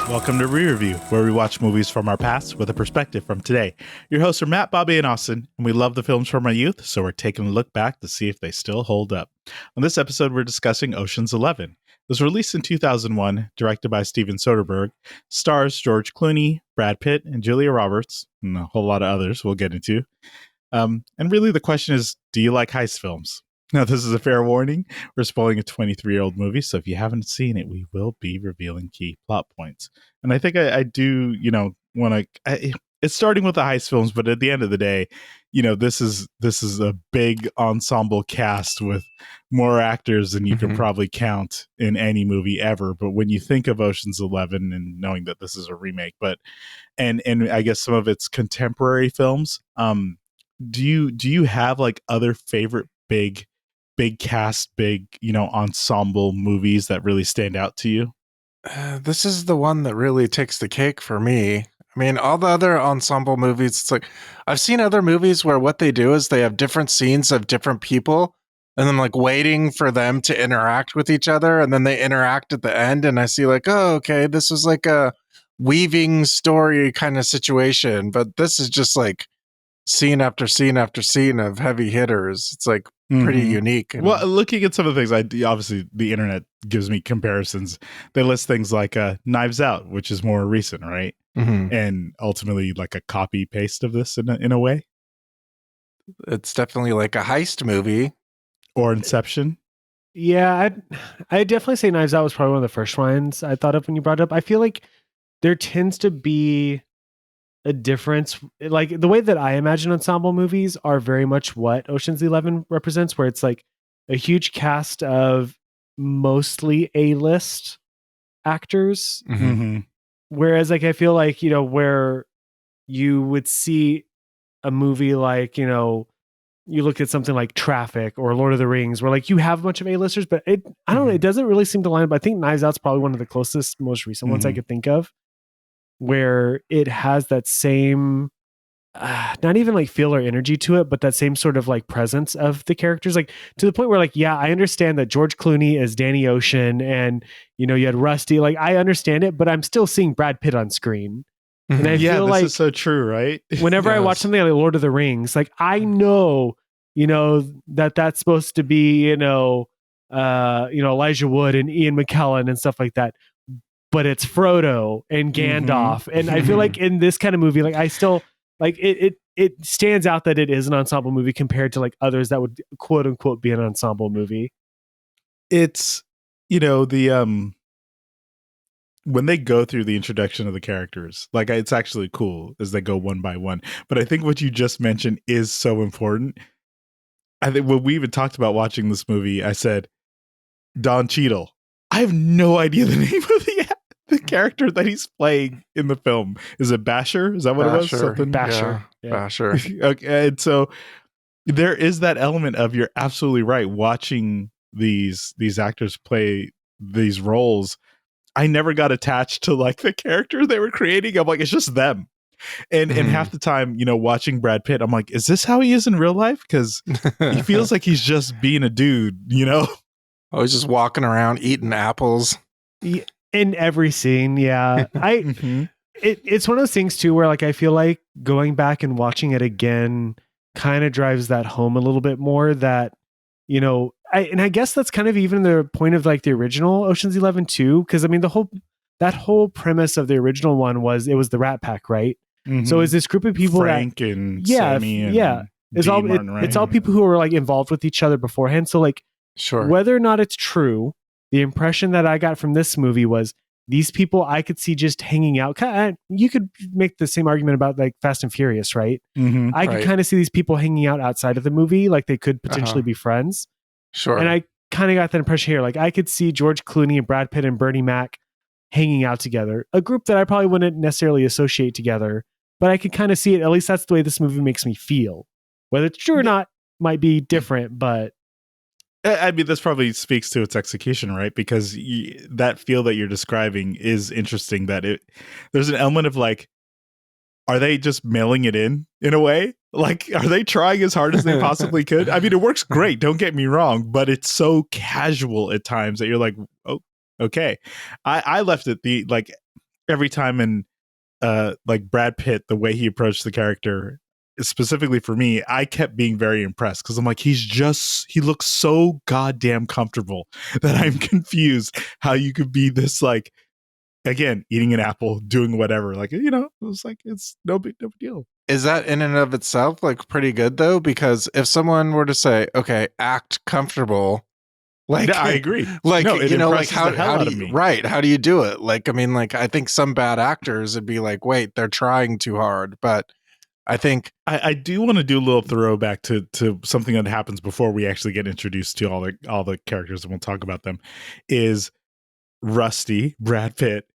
Welcome to ReReview, where we watch movies from our past with a perspective from today. Your hosts are Matt, Bobby, and Austin, and we love the films from our youth, so we're taking a look back to see if they still hold up. On this episode, we're discussing Ocean's 11. It was released in 2001, directed by Steven Soderbergh, stars George Clooney, Brad Pitt, and Julia Roberts, and a whole lot of others we'll get into. And really the question is, do you like heist films? Now, this is a fair warning. We're spoiling a 23-year-old movie, so if you haven't seen it, we will be revealing key plot points. And I think I do, want to... It's starting with the heist films, but at the end of the day, this is a big ensemble cast with more actors than you can probably count in any movie ever. But when you think of Ocean's 11 and knowing that this is a remake, and I guess some of its contemporary films, do you have like other favorite big cast, ensemble movies that really stand out to you? This is the one that really takes the cake for me. I mean, all the other ensemble movies, it's like, I've seen other movies where what they do is they have different scenes of different people and then like waiting for them to interact with each other. And then they interact at the end. And I see like, oh, okay, this is like a weaving story kind of situation. But this is just like scene after scene after scene of heavy hitters. It's like pretty unique. Well, looking at some of the things, obviously the internet gives me comparisons. They list things like Knives Out, which is more recent, right? And ultimately like a copy paste of this in a way. It's definitely like a heist movie. Or Inception. Yeah, I'd definitely say Knives Out was probably one of the first ones I thought of when you brought it up. I feel like there tends to be a difference. Like the way that I imagine ensemble movies are very much what Ocean's 11 represents, where it's like a huge cast of mostly A-list actors. Whereas like I feel like, where you would see a movie like, you look at something like Traffic or Lord of the Rings, where like you have a bunch of A-listers, but I don't know, it doesn't really seem to line up. I think Knives Out's probably one of the closest, most recent ones I could think of, where it has that same, not even like feel or energy to it, but that same sort of like presence of the characters, like to the point where like, yeah, I understand that George Clooney is Danny Ocean and, you had Rusty, like I understand it, but I'm still seeing Brad Pitt on screen. And I feel like this is so true, right? Whenever I watch something like Lord of the Rings, like I know, that's supposed to be, Elijah Wood and Ian McKellen and stuff like that. But it's Frodo and Gandalf. And I feel like in this kind of movie, like I still like it stands out that it is an ensemble movie compared to like others that would quote unquote be an ensemble movie. It's, when they go through the introduction of the characters, like it's actually cool as they go one by one. But I think what you just mentioned is so important. I think when we even talked about watching this movie, I said, Don Cheadle. I have no idea the name of the character that he's playing in the film. Is it Basher? Is that what it was? Something? Basher. Yeah. Basher. Okay, and so there is that element of, you're absolutely right, watching these actors play these roles. I never got attached to like the character they were creating. I'm like, it's just them. And half the time, watching Brad Pitt, I'm like, is this how he is in real life? Because he feels like he's just being a dude, Oh, he's just walking around eating apples. In every scene, yeah. It's one of those things too where like I feel like going back and watching it again kind of drives that home a little bit more, that I guess that's kind of even the point of like the original Ocean's 11 too, because I mean that whole premise of the original one was it was the Rat Pack, right? So is this group of people Frank and Sammy and it's all people who were like involved with each other beforehand. So like, sure, whether or not it's true, the impression that I got from this movie was these people I could see just hanging out. You could make the same argument about like Fast and Furious, right? I could kind of see these people hanging out outside of the movie, like they could potentially be friends. Sure. And I kind of got that impression here. Like I could see George Clooney and Brad Pitt and Bernie Mac hanging out together, a group that I probably wouldn't necessarily associate together, but I could kind of see it. At least that's the way this movie makes me feel. Whether it's true or not might be different, but I mean, this probably speaks to its execution, right? Because that feel that you're describing is interesting, that there's an element of like, are they just mailing it in a way? Like, are they trying as hard as they possibly could? I mean, it works great, don't get me wrong, but it's so casual at times that you're like, oh, okay. I left it every time in like Brad Pitt, the way he approached the character, specifically for me, I kept being very impressed because I'm like, he looks so goddamn comfortable that I'm confused how you could be this, like, again, eating an apple, doing whatever. Like, you know, it was like, it's no big deal. Is that in and of itself like pretty good though? Because if someone were to say, okay, act comfortable, like, Yeah, I agree. like, No, it you know, like impresses the hell how out do of you, me. right? How do you do it? Like, I mean, like, I think some bad actors would be like, wait, they're trying too hard. But I think I do want to do a little throwback to something that happens before we actually get introduced to all the characters, and we'll talk about them. Is Rusty, Brad Pitt.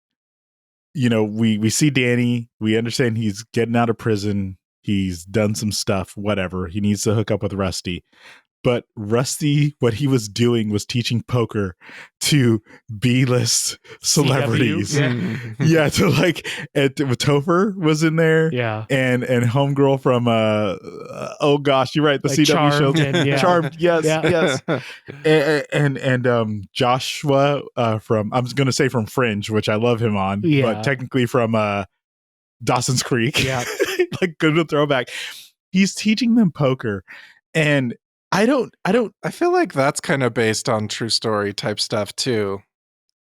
You know, we see Danny, we understand he's getting out of prison, he's done some stuff, whatever. He needs to hook up with Rusty. But Rusty, what he was doing was teaching poker to B-list celebrities. CW, Yeah, to like, Topher was in there. Yeah. And homegirl from oh gosh, you're right, the Like CW Charmed show. and, yeah. Charmed, yes, Yeah. yes. And Joshua from, I was gonna say from Fringe, which I love him on, Yeah. but technically from Dawson's Creek. Yeah. Like, good throwback. He's teaching them poker, and I feel like that's kind of based on true story type stuff too.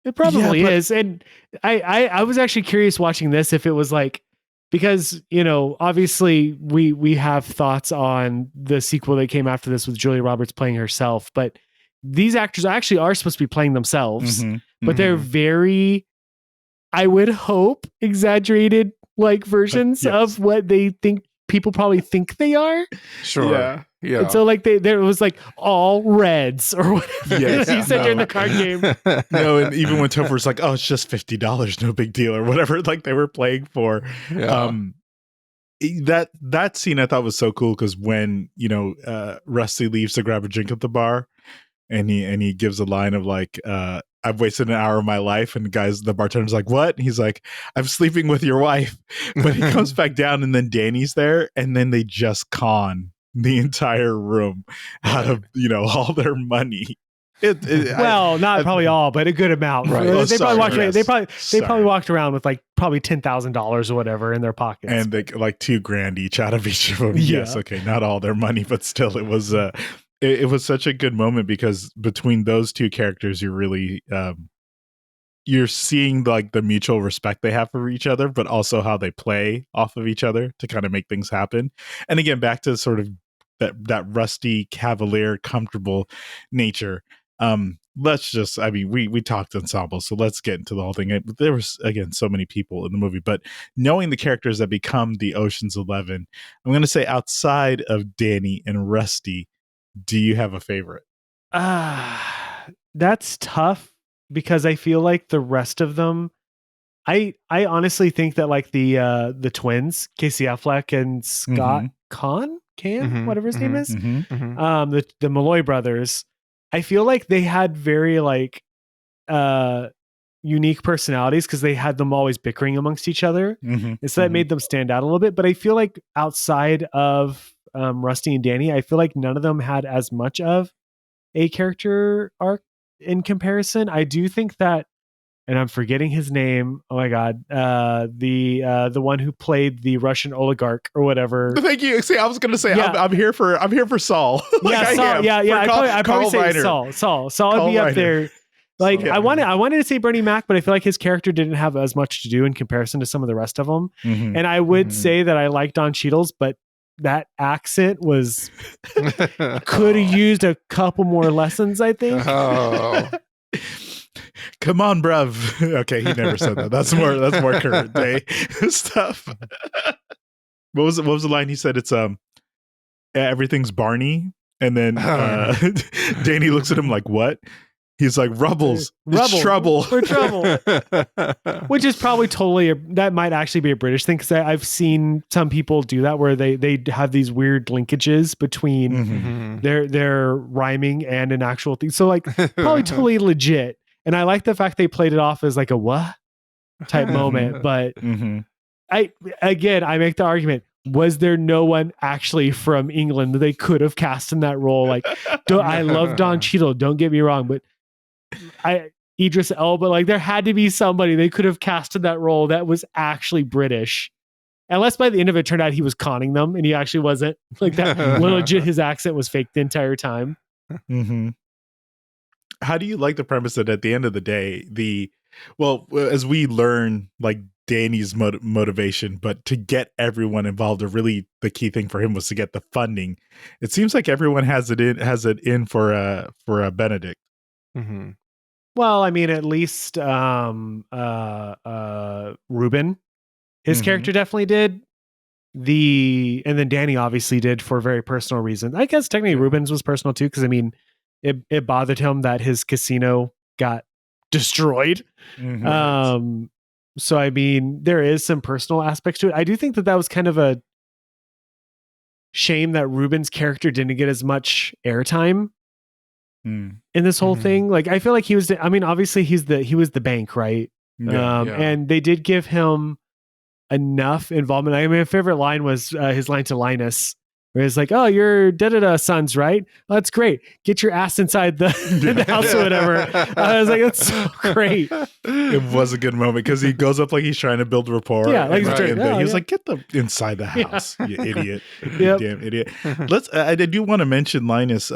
It probably Yeah, but- is. And I was actually curious watching this if it was like, because, you know, obviously we have thoughts on the sequel that came after this with Julia Roberts playing herself, but these actors actually are supposed to be playing themselves, but they're very, I would hope, exaggerated like versions Yes. of what they think people probably think they are. Sure. Yeah. Yeah. And so like there was like all reds or whatever Yes. he said during No. the card game. No, and even when Topher's like, oh, it's just $50, no big deal, or whatever, like they were playing for. Yeah. That scene I thought was so cool because when, you know, Rusty leaves to grab a drink at the bar, and he gives a line of like, I've wasted an hour of my life, and the bartender's like, what? And he's like, I'm sleeping with your wife. But he comes back down, and then Danny's there, and then they just con the entire room out of, you know, all their money. Well, not probably all, but a good amount. Right. They, Oh, they sorry, probably walked. yes. They probably Sorry. walked around with like probably $10,000 or whatever in their pockets. And they like $2,000 each out of each of them. Yeah. Yes, okay, not all their money, but still, it was it was such a good moment because between those two characters, you're really you're seeing like the mutual respect they have for each other, but also how they play off of each other to kind of make things happen. And again, back to sort of that rusty, cavalier, comfortable nature. Let's just, I mean, we talked ensemble, so let's get into the whole thing. There was, again, so many people in the movie, but knowing the characters that become the Ocean's 11, I'm going to say outside of Danny and Rusty, do you have a favorite? That's tough because I feel like the rest of them, I honestly think that like the twins, Casey Affleck and Scott Can, whatever his name is, the Malloy brothers, I feel like they had very like unique personalities because they had them always bickering amongst each other. And so that made them stand out a little bit. But I feel like outside of Rusty and Danny, I feel like none of them had as much of a character arc in comparison. I do think that, and I'm forgetting his name. Oh my God. The one who played the Russian oligarch or whatever. Thank you. See, I was going to say, Yeah. I'm here for Saul. Yeah, Saul. I'd probably say Saul. Saul would be up there. Like Yeah. I wanted to say Bernie Mac, but I feel like his character didn't have as much to do in comparison to some of the rest of them. And I would say that I like Don Cheadle's, but that accent was could have used a couple more lessons, I think. Oh. Come on, bruv. Okay, he never said that. That's more current day stuff. What was the line he said? It's everything's Barney, and then Danny looks at him like, what? He's like, Rubbles. It's trouble. We're trouble. Which is probably totally that might actually be a British thing because I've seen some people do that where they have these weird linkages between their rhyming and an actual thing. So like probably totally legit. And I like the fact they played it off as like a what type moment. But I make the argument. Was there no one actually from England that they could have cast in that role? Like, I love Don Cheadle. Don't get me wrong, but Idris Elba. Like there had to be somebody they could have casted that role that was actually British. Unless by the end of it turned out he was conning them and he actually wasn't. Like that legit his accent was fake the entire time. Mm-hmm. How do you like the premise that at the end of the day, as we learn like Danny's motivation, but to get everyone involved, really the key thing for him was to get the funding. It seems like everyone has it in for a Benedict. Mm-hmm. Well, I mean, at least Ruben, his character definitely did. And then Danny obviously did for very personal reasons. I guess technically Ruben's was personal too, because I mean, it bothered him that his casino got destroyed. Mm-hmm. So I mean, there is some personal aspects to it. I do think that was kind of a shame that Ruben's character didn't get as much airtime in this whole thing. Like, I feel like he was. I mean, obviously he was the bank, right? And they did give him enough involvement. I mean, my favorite line was his line to Linus, where he's like, "Oh, you're da-da-da sons, right? Oh, that's great. Get your ass inside the house or whatever." I was like, "That's so great." It was a good moment because he goes up like he's trying to build rapport. Yeah, like he was like, "Get the inside the house, you idiot, you damn idiot." I do want to mention Linus.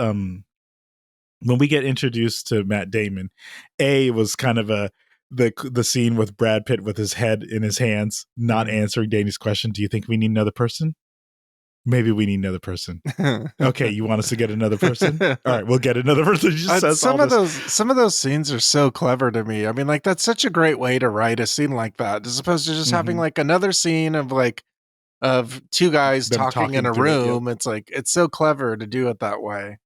When we get introduced to Matt Damon, was kind of the scene with Brad Pitt with his head in his hands, not answering Danny's question. Do you think we need another person? Maybe we need another person. Okay, you want us to get another person? All right, we'll get another person. Some of those scenes are so clever to me. I mean, like that's such a great way to write a scene like that, as opposed to just having like another scene of two guys talking in a room. It's like it's so clever to do it that way.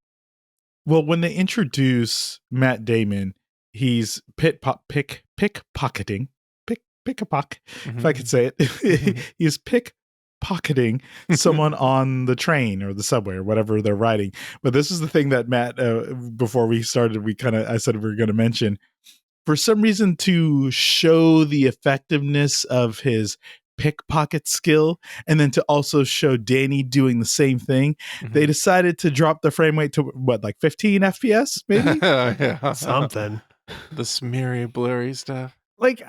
Well, when they introduce Matt Damon, he's pickpocketing, if I could say it. He's pickpocketing someone on the train or the subway or whatever they're riding. But this is the thing that Matt, before we started, I said we were going to mention. For some reason, to show the effectiveness of his pickpocket skill, and then to also show Danny doing the same thing, they decided to drop the frame rate to what, like 15 FPS, maybe? Yeah. Something. The smeary, blurry stuff. Like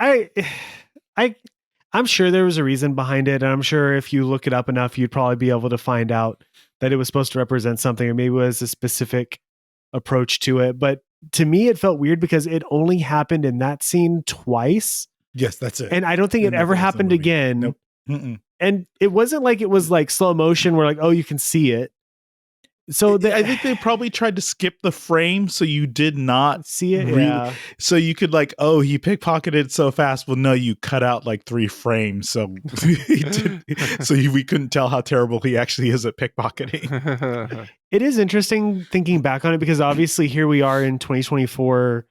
I'm sure there was a reason behind it, and I'm sure if you look it up enough, you'd probably be able to find out that it was supposed to represent something, or maybe it was a specific approach to it. But to me, it felt weird because it only happened in that scene twice. Yes, that's it. And I don't think it ever happened again. Nope. Mm-mm. And it wasn't like it was like slow motion where like, oh, you can see it. So I think they probably tried to skip the frame so you did not see it. So you could like, oh, he pickpocketed so fast. Well, no, you cut out like 3 frames. So we couldn't tell how terrible he actually is at pickpocketing. It is interesting thinking back on it because obviously here we are in 2024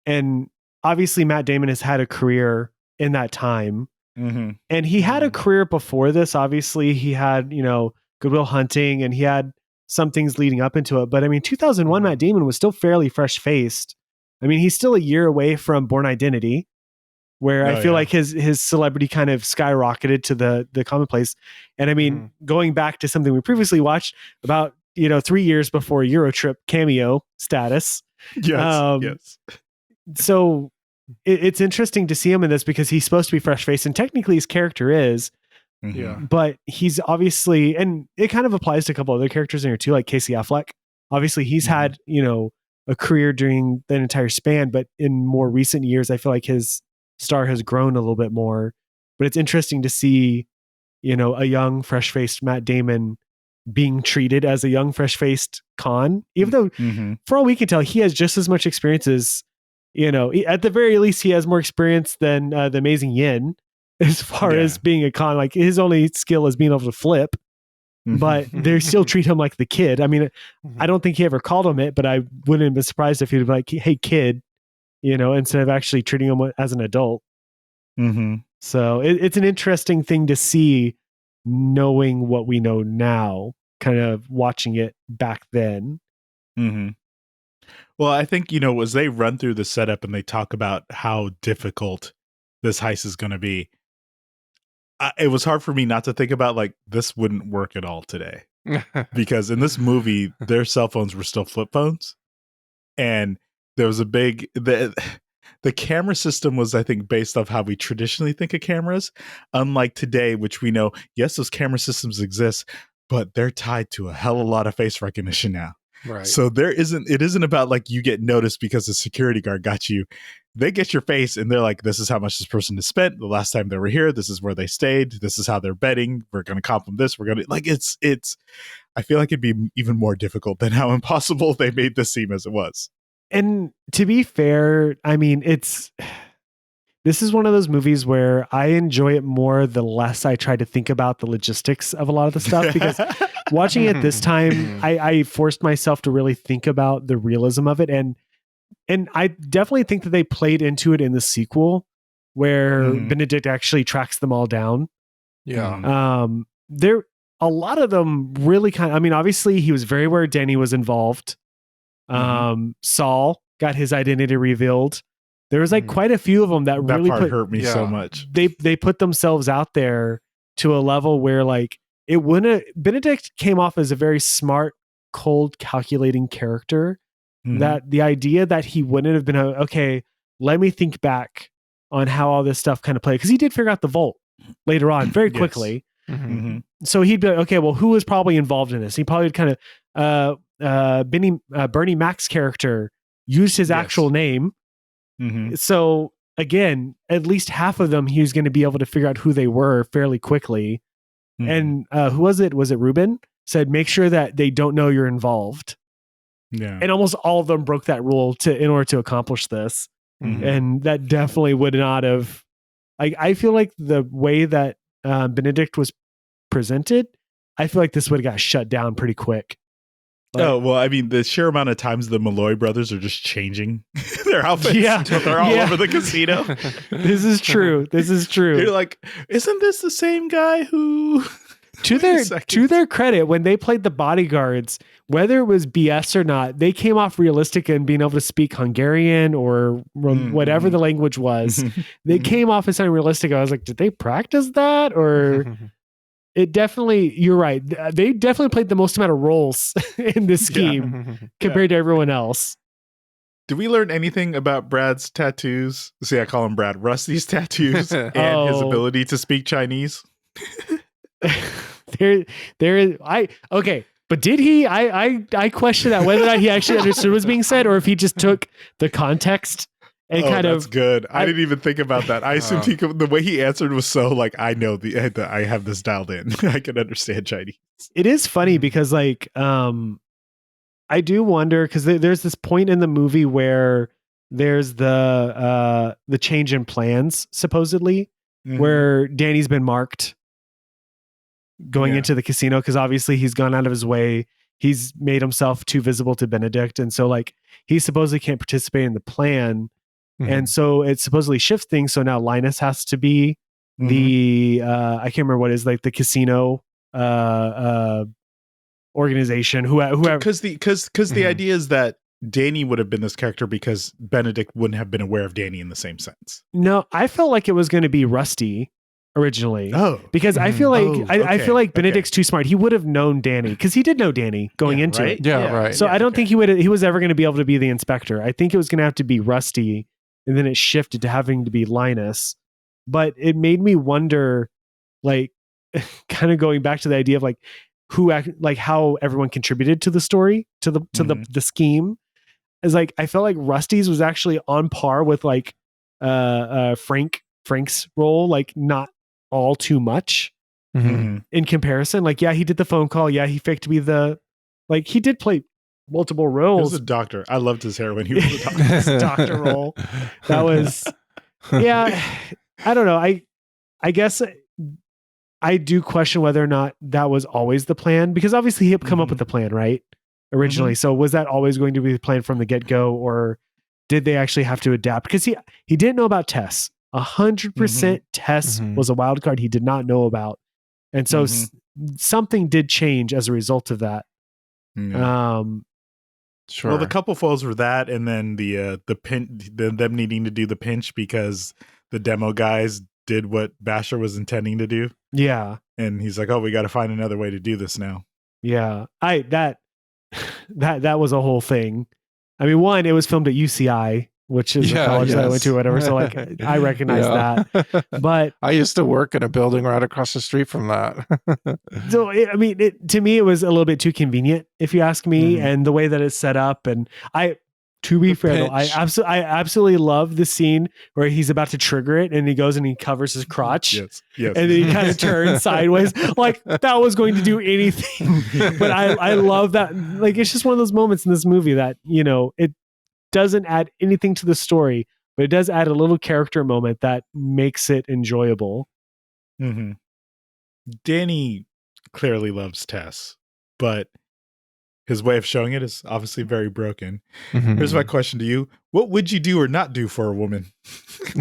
and obviously Matt Damon has had a career in that time. And he had a career before this. Obviously he had, Good Will Hunting, and he had some things leading up into it. But I mean, 2001, Matt Damon was still fairly fresh faced. I mean, he's still a year away from Born Identity, where I feel like his celebrity kind of skyrocketed to the commonplace. And I mean, going back to something we previously watched about, 3 years before Eurotrip cameo status. Yes. So it's interesting to see him in this because he's supposed to be fresh faced, and technically his character is. Yeah. But he's obviously, and it kind of applies to a couple other characters in here too, like Casey Affleck. Obviously, he's had, a career during that entire span, but in more recent years, I feel like his star has grown a little bit more. But it's interesting to see, a young, fresh-faced Matt Damon being treated as a young, fresh-faced con, even though for all we can tell, he has just as much experience as, at the very least, he has more experience than the Amazing Yin. As far as being a con, like his only skill is being able to flip, but they still treat him like the kid. I mean, I don't think he ever called him it, but I wouldn't be surprised if he'd be like, "Hey, kid," instead of actually treating him as an adult. So it's an interesting thing to see, knowing what we know now, kind of watching it back then. Well, I think, as they run through the setup and they talk about how difficult this heist is going to be, it was hard for me not to think about like this wouldn't work at all today, because in this movie their cell phones were still flip phones, and there was the camera system was, I think, based off how we traditionally think of cameras. Unlike today, which we know, yes, those camera systems exist, but they're tied to a hell of a lot of face recognition now. Right. So it isn't about like you get noticed because the security guard got you. They get your face and they're like, this is how much this person has spent the last time they were here. This is where they stayed. This is how they're betting. We're going to comp them this. We're going to like, it's, I feel like it'd be even more difficult than how impossible they made this seem as it was. And to be fair, I mean, this is one of those movies where I enjoy it more the less I try to think about the logistics of a lot of the stuff, because watching it this time, I forced myself to really think about the realism of it. And I definitely think that they played into it in the sequel where Benedict actually tracks them all down. Yeah. A lot of them really I mean, obviously he was very aware Danny was involved. Saul got his identity revealed. There was like quite a few of them that really hurt me so much. They put themselves out there to a level where like it wouldn't. Benedict came off as a very smart, cold, calculating character. That the idea that he wouldn't have been okay, let me think back on how all this stuff kind of played, because he did figure out the vault later on very quickly. So he'd be like, okay, well, who was probably involved in this? He probably would kind of Bernie Mac's character used his actual name. So again, at least half of them he was going to be able to figure out who they were fairly quickly. And who was it? Was it Ruben? Said, make sure that they don't know you're involved. Yeah. And almost all of them broke that rule in order to accomplish this. And that definitely would not have. I feel like the way that Benedict was presented, I feel like this would have got shut down pretty quick. Oh, well, I mean, the sheer amount of times the Malloy brothers are just changing their outfits until they're all over the casino. This is true. You're like, isn't this the same guy who... To their credit, when they played the bodyguards, whether it was BS or not, they came off realistic and being able to speak Hungarian or whatever the language was. They came off as sounding realistic. I was like, did they practice that? Or it definitely, you're right. They definitely played the most amount of roles in this scheme compared to everyone else. Did we learn anything about Brad's tattoos? See, I call him Brad. Rusty's tattoos and his ability to speak Chinese. But did he? I question that whether or not he actually understood what was being said, or if he just took the context and that's good. I didn't even think about that. I assumed the way he answered was so like, I know I have this dialed in. I can understand Chinese. It is funny because like I do wonder, because there's this point in the movie where there's the change in plans supposedly, where Danny's been marked going into the casino, because obviously he's gone out of his way. He's made himself too visible to Benedict. And so like he supposedly can't participate in the plan. And so it supposedly shifts things. So now Linus has to be the, I can't remember what it is, like the casino organization, whoever. Because the idea is that Danny would have been this character because Benedict wouldn't have been aware of Danny in the same sense. No, I felt like it was going to be Rusty originally. Because I feel like I feel like Benedict's too smart. He would have known Danny, because he did know Danny going into it. Right. So I don't think he was ever going to be able to be the inspector. I think it was going to have to be Rusty, and then it shifted to having to be Linus. But it made me wonder, like, kind of going back to the idea of like how everyone contributed to the story, to the scheme. Is like I felt like Rusty's was actually on par with like Frank's role, like not all too much in comparison. Like, yeah, he did the phone call. Yeah, he faked to be he did play multiple roles. He was a doctor. I loved his hair when he was a doctor. His doctor role. That was, yeah, I don't know. I guess I do question whether or not that was always the plan, because obviously he had come up with the plan, right? Originally. So was that always going to be the plan from the get-go, or did they actually have to adapt? Because he didn't know about Tess. 100% Tess was a wild card he did not know about. And so something did change as a result of that. Sure. Well, the couple falls were that, and then the them needing to do the pinch because the demo guys did what Basher was intending to do. Yeah. And he's like, oh, we got to find another way to do this now. Yeah. That was a whole thing. I mean, one, it was filmed at UCI, which is the college that I went to, or whatever. So like I recognize that. But I used to work in a building right across the street from that. so to me, it was a little bit too convenient, if you ask me, and the way that it's set up. And to be fair, though, I absolutely love the scene where he's about to trigger it and he goes and he covers his crotch. Yes. And then he kind of turns sideways. Like that was going to do anything. But I love that. Like, it's just one of those moments in this movie that, it doesn't add anything to the story, but it does add a little character moment that makes it enjoyable. Mm-hmm. Danny clearly loves Tess, but his way of showing it is obviously very broken. Here's my question to you. What would you do or not do for a woman?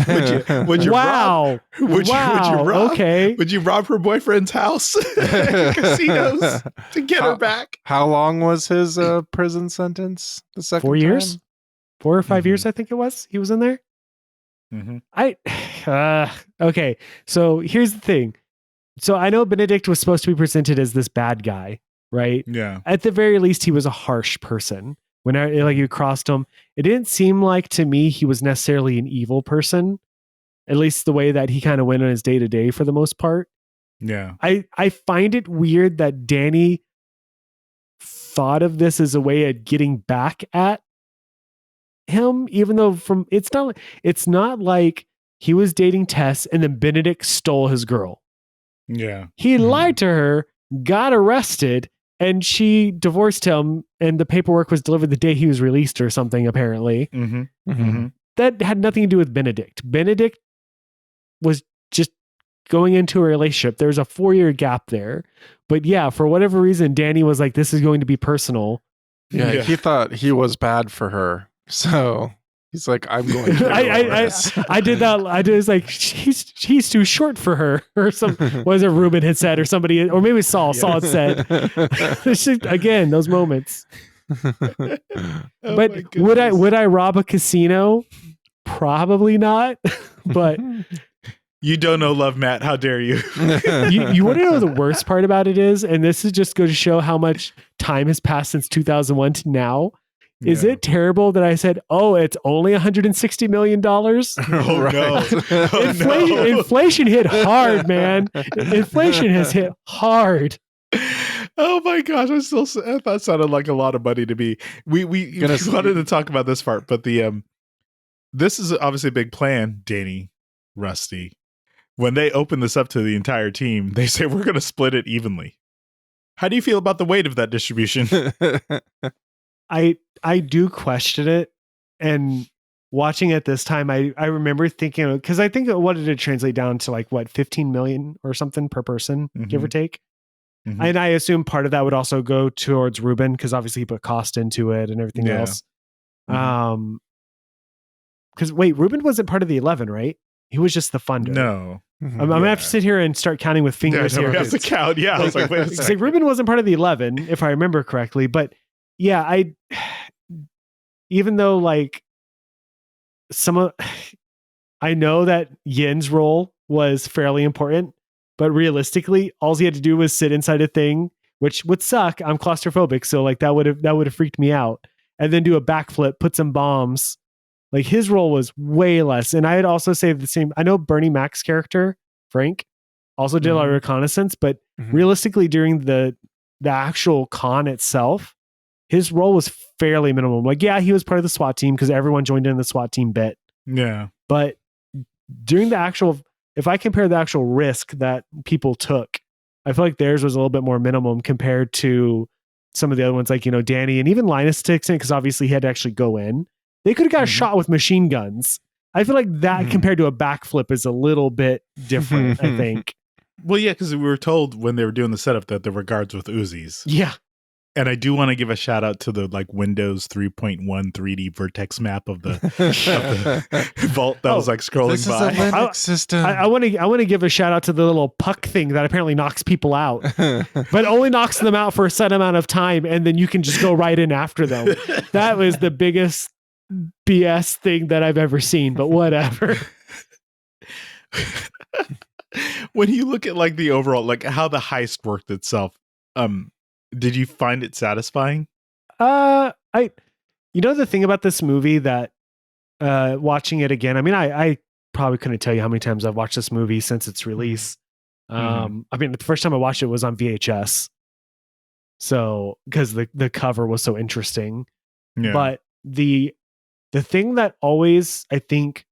would you wow. Would you rob? Okay. Would you rob her boyfriend's house at casinos to get her back? How long was his prison sentence? The second 4 years? time? 4 or 5 years, I think it was. He was in there. Okay. So here's the thing. So I know Benedict was supposed to be presented as this bad guy, right? Yeah. At the very least, he was a harsh person. When you crossed him, it didn't seem like to me he was necessarily an evil person. At least the way that he kind of went on his day to day for the most part. Yeah. I find it weird that Danny thought of this as a way of getting back at him, even though it's not like he was dating Tess and then Benedict stole his girl. Yeah. He lied to her, got arrested, and she divorced him, and the paperwork was delivered the day he was released or something, apparently. That had nothing to do with Benedict. Benedict was just going into a relationship. There's a 4-year gap there. But yeah, for whatever reason, Danny was like, this is going to be personal. Yeah, he thought he was bad for her. So he's like, I'm going to I did that. I did. It's like, he's too short for her, or some. What is it? Ruben had said, or somebody, or maybe Saul. Saul had said. Again, those moments. But would I rob a casino? Probably not. But you don't know love, Matt. How dare you? You want to know the worst part about it is, and this is just going to show how much time has passed since 2001 to now. Is it terrible that I said, oh, it's only $160 million? Inflation hit hard, man. Inflation has hit hard. Oh my gosh, that sounded like a lot of money to me. We wanted to talk about this part, but this is obviously a big plan, Danny, Rusty. When they open this up to the entire team, they say we're going to split it evenly. How do you feel about the weight of that distribution? I do question it, and watching it this time, I remember thinking, because I think what did it translate down to, like what, 15 million or something per person, give or take. And I assume part of that would also go towards Ruben, because obviously he put cost into it and everything else. Because wait, Ruben wasn't part of the 11, right? He was just the funder. No. I'm gonna have to sit here and start counting with fingers here. We have to count. Yeah, I was like, wait a second. Ruben wasn't part of the 11, if I remember correctly, but yeah, even though like I know that Yin's role was fairly important, but realistically, all he had to do was sit inside a thing, which would suck. I'm claustrophobic, so like that would have freaked me out. And then do a backflip, put some bombs. Like his role was way less. And I'd also say the same. I know Bernie Mac's character, Frank, also did a lot of reconnaissance, but realistically, during the actual con itself, his role was fairly minimal. Like, yeah, he was part of the SWAT team because everyone joined in the SWAT team bit. Yeah. But during the actual, if I compare the actual risk that people took, I feel like theirs was a little bit more minimum compared to some of the other ones, like, Danny and even Linus sticks in, because obviously he had to actually go in. They could have got shot with machine guns. I feel like that compared to a backflip is a little bit different, I think. Well, yeah, because we were told when they were doing the setup that there were guards with Uzis. Yeah. And I do want to give a shout out to the Windows 3.1 3D vertex map of the vault that was scrolling this by. Is a Linux system. I want to give a shout out to the little puck thing that apparently knocks people out, but only knocks them out for a set amount of time, and then you can just go right in after them. That was the biggest BS thing that I've ever seen, but whatever. When you look at the overall, how the heist worked itself, did you find it satisfying? The thing about this movie that watching it again. I mean, I probably couldn't tell you how many times I've watched this movie since its release. I mean, the first time I watched it was on VHS. So, because the cover was so interesting. Yeah. But the thing that always, I think,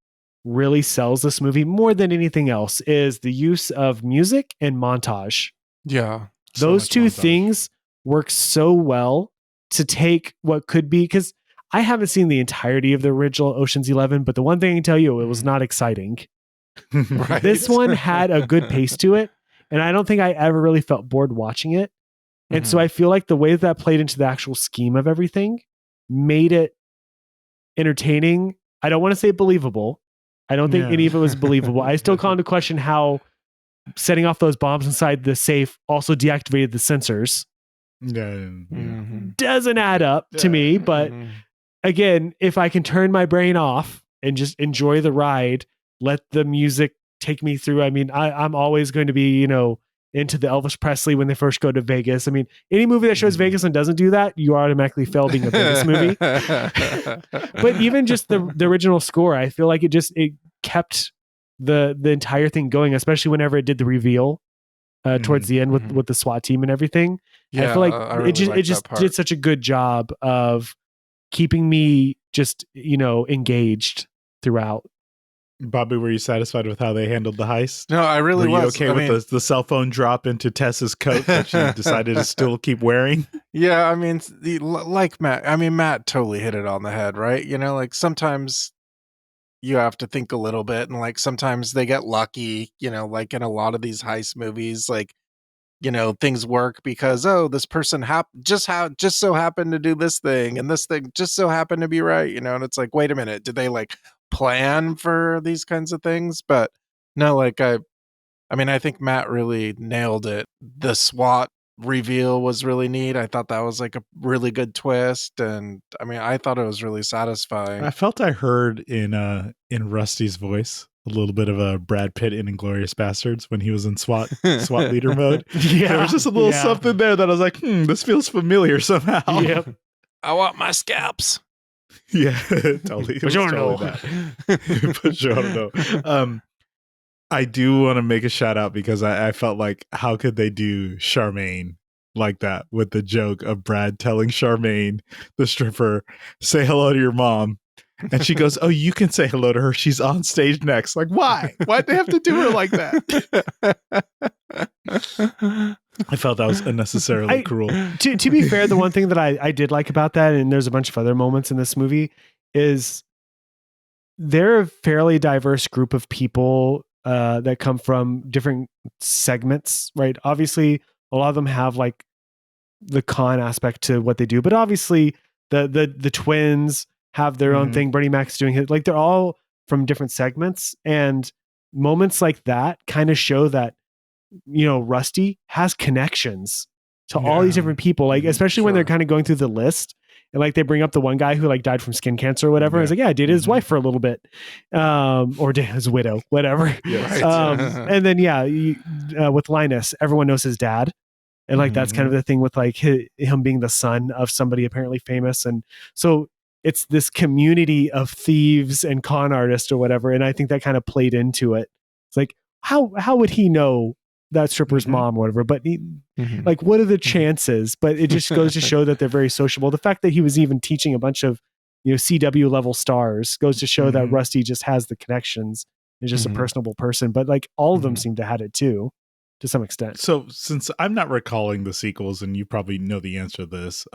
really sells this movie more than anything else is the use of music and montage. Yeah. Those two things work so well to take what could be, because I haven't seen the entirety of the original Ocean's 11, but the one thing I can tell you, it was not exciting. Right. This one had a good pace to it, and I don't think I ever really felt bored watching it. And so I feel like the way that played into the actual scheme of everything made it entertaining. I don't want to say believable. I don't think any of it was believable. I still call into question how setting off those bombs inside the safe also deactivated the sensors. Doesn't add up to me, but again, if I can turn my brain off and just enjoy the ride, let the music take me through. I mean, I'm always going to be, into the Elvis Presley when they first go to Vegas. I mean, any movie that shows Vegas and doesn't do that, you automatically fail being a Vegas movie. But even just the original score, I feel like it kept the entire thing going, especially whenever it did the reveal towards the end with the SWAT team and everything. Yeah, I feel like it just did such a good job of keeping me just, engaged throughout. Bobby, were you satisfied with how they handled the heist? No, I really was. Were you okay with the cell phone drop into Tessa's coat that she decided to still keep wearing? Yeah, I mean, like Matt, Matt totally hit it on the head, right? Like sometimes you have to think a little bit, and like sometimes they get lucky, like in a lot of these heist movies, like, things work because, this person just so happened to do this thing, and this thing just so happened to be right, and it's like, wait a minute, did they like plan for these kinds of things? But no, like I think Matt really nailed it. The SWAT reveal was really neat. I thought that was like a really good twist, and I mean, I thought it was really satisfying. I felt I heard in Rusty's voice a little bit of a Brad Pitt in Inglourious Bastards when he was in SWAT leader mode. Yeah, there was just a little something there that I was like, this feels familiar somehow. Yep. I want my scalps. Yeah, totally. Buongiorno. I do want to make a shout out because I felt like, how could they do Charmaine like that with the joke of Brad telling Charmaine, the stripper, say hello to your mom. And she goes, oh, you can say hello to her. She's on stage next. Like, why? Why'd they have to do her like that? I felt that was unnecessarily cruel. To be fair, the one thing that I did like about that, and there's a bunch of other moments in this movie, is they're a fairly diverse group of people that come from different segments, right? Obviously, a lot of them have like the con aspect to what they do, but obviously the twins have their own thing. Bernie Mac's doing it. Like, they're all from different segments, and moments like that kind of show that, Rusty has connections to all these different people, like, especially when they're kind of going through the list, and like they bring up the one guy who like died from skin cancer or whatever. It's like, yeah, I dated his wife for a little bit, or his widow, whatever. And then with Linus, everyone knows his dad. And like, that's kind of the thing with like him being the son of somebody apparently famous. And so it's this community of thieves and con artists or whatever. And I think that kind of played into it. It's like, how would he know that stripper's mom or whatever? But like, what are the chances? But it just goes to show that they're very sociable. The fact that he was even teaching a bunch of, CW level stars goes to show that Rusty just has the connections. He's just a personable person. But like, all of them seem to have it too, to some extent. So since I'm not recalling the sequels, and you probably know the answer to this,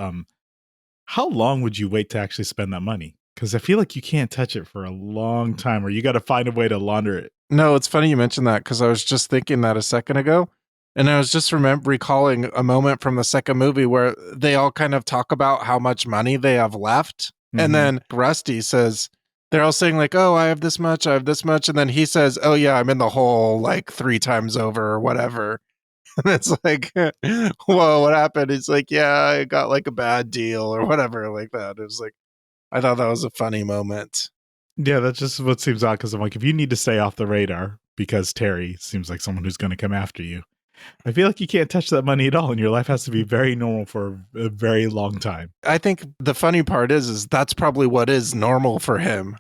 how long would you wait to actually spend that money? Because I feel like you can't touch it for a long time, or you got to find a way to launder it. No, it's funny you mentioned that, because I was just thinking that a second ago. And I was just recalling a moment from the second movie where they all kind of talk about how much money they have left. And then Rusty says, they're all saying like, oh, I have this much. And then he says, oh yeah, I'm in the hole like 3 times over or whatever. And it's like, whoa, what happened? He's like, yeah, I got like a bad deal or whatever like that. It was like, I thought that was a funny moment. Yeah, that's just what seems odd, because I'm like, if you need to stay off the radar because Terry seems like someone who's going to come after you, I feel like you can't touch that money at all, and your life has to be very normal for a very long time. I think the funny part is that's probably what is normal for him.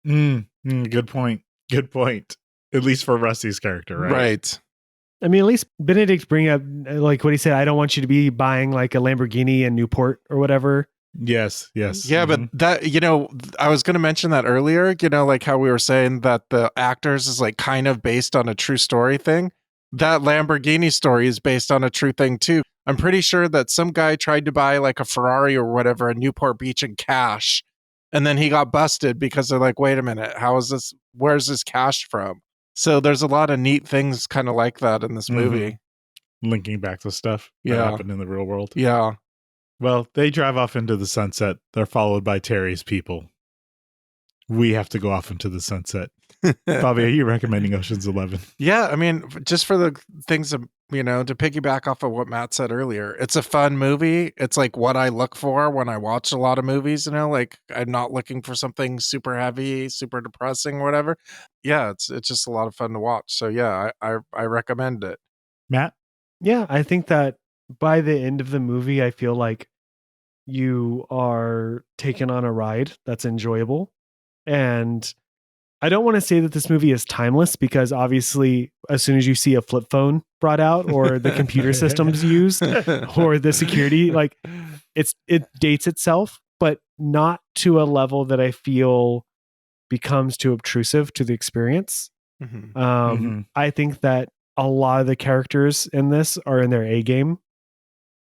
Good point. Good point. At least for Rusty's character, right? Right. I mean, at least Benedict's bringing up like what he said. I don't want you to be buying like a Lamborghini in Newport or whatever. Yes. Yes. Yeah, but that, I was going to mention that earlier, like how we were saying that the actors is like kind of based on a true story thing. That Lamborghini story is based on a true thing too. I'm pretty sure that some guy tried to buy like a Ferrari or whatever in Newport Beach in cash. And then he got busted because they're like, wait a minute, where's this cash from? So there's a lot of neat things kind of like that in this movie. Linking back to stuff that happened in the real world. Yeah. Well, they drive off into the sunset. They're followed by Terry's people. We have to go off into the sunset. Bobby, are you recommending Ocean's 11? Yeah, I mean, just for the things, to piggyback off of what Matt said earlier, it's a fun movie. It's like what I look for when I watch a lot of movies, like I'm not looking for something super heavy, super depressing, whatever. Yeah, it's just a lot of fun to watch. So yeah, I recommend it. Matt? Yeah, I think that by the end of the movie, I feel like you are taken on a ride that's enjoyable. And I don't want to say that this movie is timeless because obviously as soon as you see a flip phone brought out or the computer systems used or the security, like it dates itself, but not to a level that I feel becomes too obtrusive to the experience. I think that a lot of the characters in this are in their A game.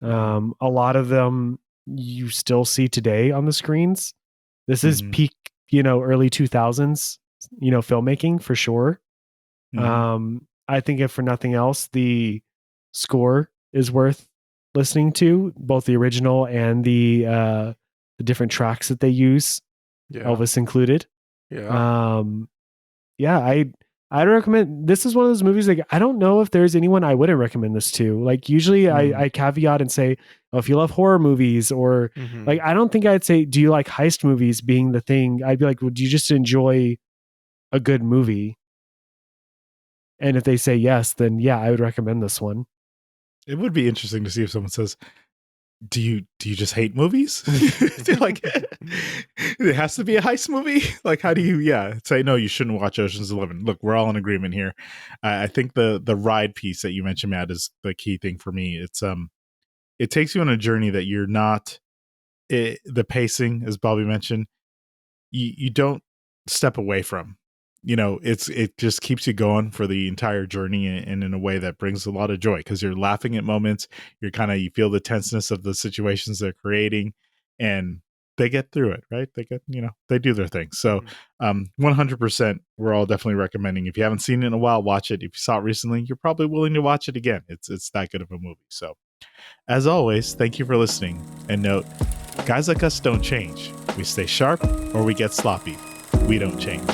A lot of them you still see today on the screens. This is peak, early 2000s, filmmaking for sure. I think if for nothing else, the score is worth listening to, both the original and the different tracks that they use, Elvis included. I'd recommend. This is one of those movies like I don't know if there's anyone I wouldn't recommend this to. Like usually I caveat and say, oh, if you love horror movies or like I don't think I'd say, do you like heist movies being the thing? I'd be like, well, do you just enjoy a good movie? And if they say yes, then yeah, I would recommend this one. It would be interesting to see if someone says, do you just hate movies? Like it has to be a heist movie. Like how do you say no, you shouldn't watch Ocean's 11? Look, we're all in agreement here. I think the ride piece that you mentioned, Matt, is the key thing for me. It's it takes you on a journey that you're not the pacing, as Bobby mentioned, you don't step away from. It just keeps you going for the entire journey and in a way that brings a lot of joy because you're laughing at moments. You feel the tenseness of the situations they're creating and they get through it, right? They do their thing. So 100%, we're all definitely recommending. If you haven't seen it in a while, watch it. If you saw it recently, you're probably willing to watch it again. It's that good of a movie. So as always, thank you for listening. And note, guys like us don't change. We stay sharp or we get sloppy. We don't change.